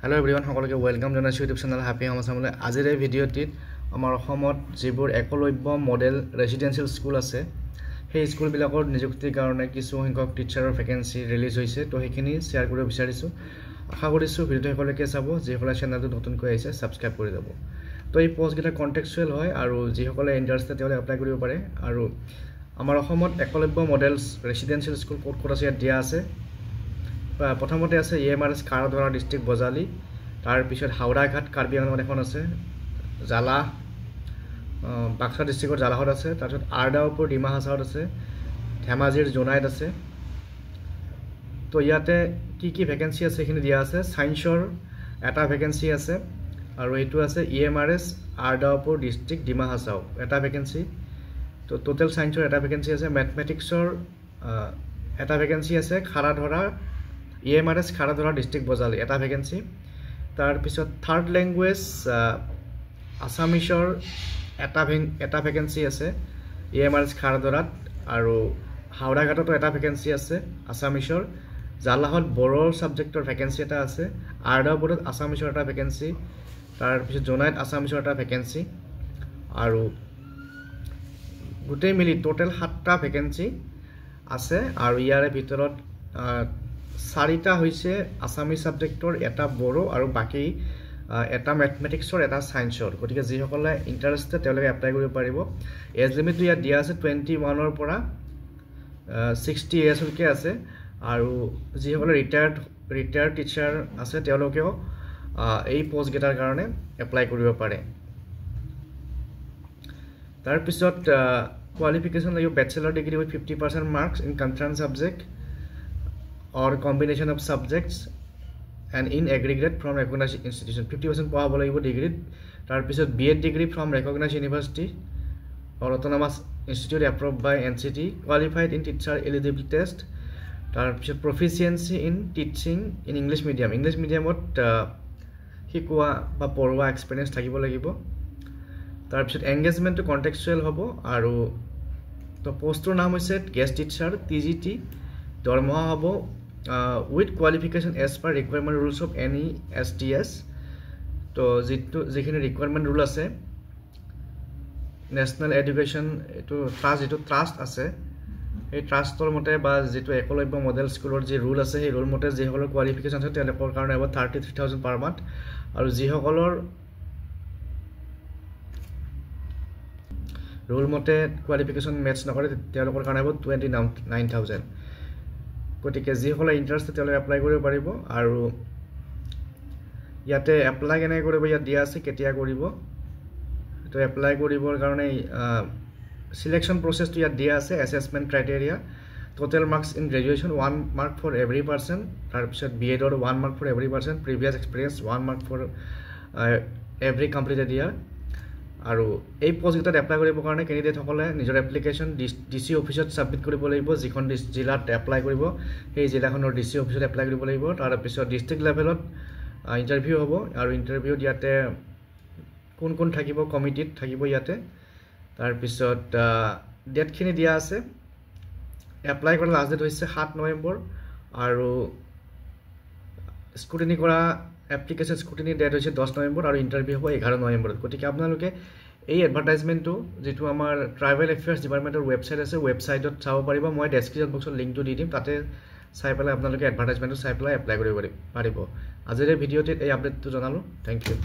Hello everyone, সকলোকে welcome জনাইছো YouTube channel happy home আসামলৈ। আজিৰ এই ভিডিঅ'টিত আমাৰ অসমত যিবোৰ একলব্য মডেল ৰেজিডেন্সিয়েল স্কুল আছে সেই স্কুলবিলাকৰ নিযুক্তিৰ কাৰণে কিছু সংখ্যক টিচাৰৰ ভেকেন্সি ৰিলিজ হৈছে। তো সেইখিনি শ্বেয়াৰ কৰিব বিচাৰিছোঁ। আশা কৰিছোঁ ভিডিঅ'টো সকলোকে চাব, যিসকলে চেনেলটো নতুনকৈ আহিছে ছাবস্ক্ৰাইব কৰি যাব। তো এই পোষ্টকেইটা কণ্টেক্সচুৱেল হয় আৰু যিসকলে ইণ্টাৰেষ্টেড তেওঁলোকে এপ্লাই কৰিব পাৰে। আৰু আমাৰ অসমত একলব্য মডেলছ ৰেজিডেন্সিয়েল স্কুল ক'ত ক'ত আছে ইয়াত দিয়া আছে। প্ৰথমতে আছে EMRS খাৰধৰা ডিষ্ট্ৰিক্ট বজালি, তাৰপিছত হাওৰাঘাট কাৰ্বি আংলঙত এখন আছে, জালা বাক্সা ডিষ্ট্ৰিক্টৰ জালাহত আছে, তাৰপিছত আৰ্দাওপুৰ ডিমা হাছাওত আছে, ধেমাজিৰ জোনাইত আছে। তো ইয়াতে কি কি ভেকেন্সি আছে সেইখিনি দিয়া আছে। ছায়েন্সৰ এটা ভেকেন্সি আছে আৰু এইটো আছে EMRS আৰ্দাওপুৰ ডিষ্ট্ৰিক্ট ডিমা হাছাও এটা ভেকেন্সি। তো টোটেল ছায়েন্সৰ এটা ভেকেন্সি আছে। মেথমেটিক্সৰ এটা ভেকেন্সি আছে খাৰাধৰা EMRS খাৰাধৰা ডিষ্ট্ৰিক্ট বজালি এটা ভেকেন্সি। তাৰপিছত থাৰ্ড লেংগুৱেজ আছামিছৰ এটা ভেকেন্সি আছে EMRS খাৰাধৰাত, আৰু হাওৰাঘাটতো এটা ভেকেন্সি আছে আছামিছৰ, জালাহত বড়ো ছাবজেক্টৰ ভেকেন্সি এটা আছে, আৰ্দাওপুৰত আছামিছৰ এটা ভেকেন্সি, তাৰপিছত জোনাইত আছামিছৰ এটা ভেকেন্সি, আৰু গোটেই মিলি টোটেল 7টা ভেকেন্সি আছে। আৰু ইয়াৰে ভিতৰত 4টা হৈছে আছামিজ ছাবজেক্টৰ, এটা বড়ো আৰু বাকী এটা মেথমেটিক্সৰ এটা ছায়েন্সৰ। গতিকে যিসকলে ইণ্টাৰেষ্টেড তেওঁলোকে এপ্লাই কৰিব পাৰিব। এজ লিমিটটো ইয়াত দিয়া আছে 21ৰ পৰা 60 ইয়াৰ্ছলৈকে আছে। আৰু যিসকলে ৰিটায়াৰ্ড টিচাৰ আছে তেওঁলোকেও এই পোষ্টকেইটাৰ কাৰণে এপ্লাই কৰিব পাৰে। তাৰপিছত কোৱালিফিকেশ্যন লাগিব bachelor degree with 50% marks in concerned subject or combination of subjects and in aggregate from recognized institution 50% পোৱা হ'ব লাগিব ডিগ্ৰীত। তাৰপিছত BEd degree from recognized university or autonomous institute approved by NCT, qualified in teacher eligibility test, তাৰপিছত proficiency in teaching in English mediumত শিকোৱা বা পঢ়োৱা experience থাকিব লাগিব। তাৰপিছত এংগেজমেণ্টটো কণ্টেক্সচুৱেল হ'ব। আৰু তো পোষ্টটোৰ নাম হৈছে গেষ্ট টিচাৰ TGT, দৰমহা হ'ব with qualification as per requirement rules of NESTS। তো যিখিনি ৰিকুৱাৰমেণ্ট ৰুল আছে নেশ্যনেল এডুকেশ্যন যিটো ট্ৰাষ্ট আছে সেই ট্ৰাষ্টৰ মতে বা যিটো একলব্য মডেল স্কুলৰ যি ৰুল আছে সেই ৰুল মতে যিসকলৰ কোৱালিফিকেশ্যন আছে তেওঁলোকৰ কাৰণে হ'ব 33,000 পাৰ মান্থ, আৰু যিসকলৰ ৰুল মতে কোৱালিফিকেশ্যন মেটচ নকৰে তেওঁলোকৰ কাৰণে হ'ব 29,000। গতিকে যিসকলে ইণ্টাৰেষ্টেড তেওঁলোকে এপ্লাই কৰিব পাৰিব। আৰু ইয়াতে এপ্লাই কেনেকৈ কৰিব ইয়াত দিয়া আছে কেতিয়া কৰিব। তো এপ্লাই কৰিবৰ কাৰণে চিলেকশ্যন প্ৰচেছটো ইয়াত দিয়া আছে। Assessment criteria total marks in graduation 1 mark for every person, তাৰপিছত BEdৰ 1 mark for every person, previous experience 1 mark for every completed year. আৰু এই পোষ্টকেইটাত এপ্লাই কৰিবৰ কাৰণে কেণ্ডিডেটসকলে নিজৰ এপ্লিকেশ্যন DC অফিচত ছাবমিট কৰিব লাগিব। যিখন জিলাত এপ্লাই কৰিব সেই জিলাখনৰ DC অফিচত এপ্লাই কৰিব লাগিব। তাৰপিছত ডিষ্ট্ৰিক্ট লেভেলত ইণ্টাৰভিউ হ'ব, আৰু ইণ্টাৰভিউত ইয়াতে কোন কোন থাকিব কমিটিত থাকিব ইয়াতে। তাৰপিছত ডেটখিনি দিয়া আছে। এপ্লাই কৰা লাষ্ট ডেট হৈছে 7 নৱেম্বৰ, আৰু স্ক্ৰুটিনি কৰা এপ্লিকেশ্যন স্ক্ৰুটিনি ডেট হৈছে 10 নৱেম্বৰ, আৰু ইণ্টাৰভিউ হ'ব 11 নৱেম্বৰত। গতিকে আপোনালোকে এই এডভাৰটাইজমেণ্টটো যিটো আমাৰ ট্ৰাইবেল এফেয়াৰ্ছ ডিপাৰ্টমেণ্টৰ ৱেবছাইট আছে ৱেবছাইটত চাব পাৰিব। মই ডেছক্ৰিপশ্যন বক্সত লিংকটো দি দিম, তাতে চাই পেলাই আপোনালোকে এডভাৰটাইজমেণ্টটো চাই পেলাই এপ্লাই কৰিব পাৰিব। আজিৰ এই ভিডিঅ'টিত এই আপডেটটো জনালোঁ। Thank U.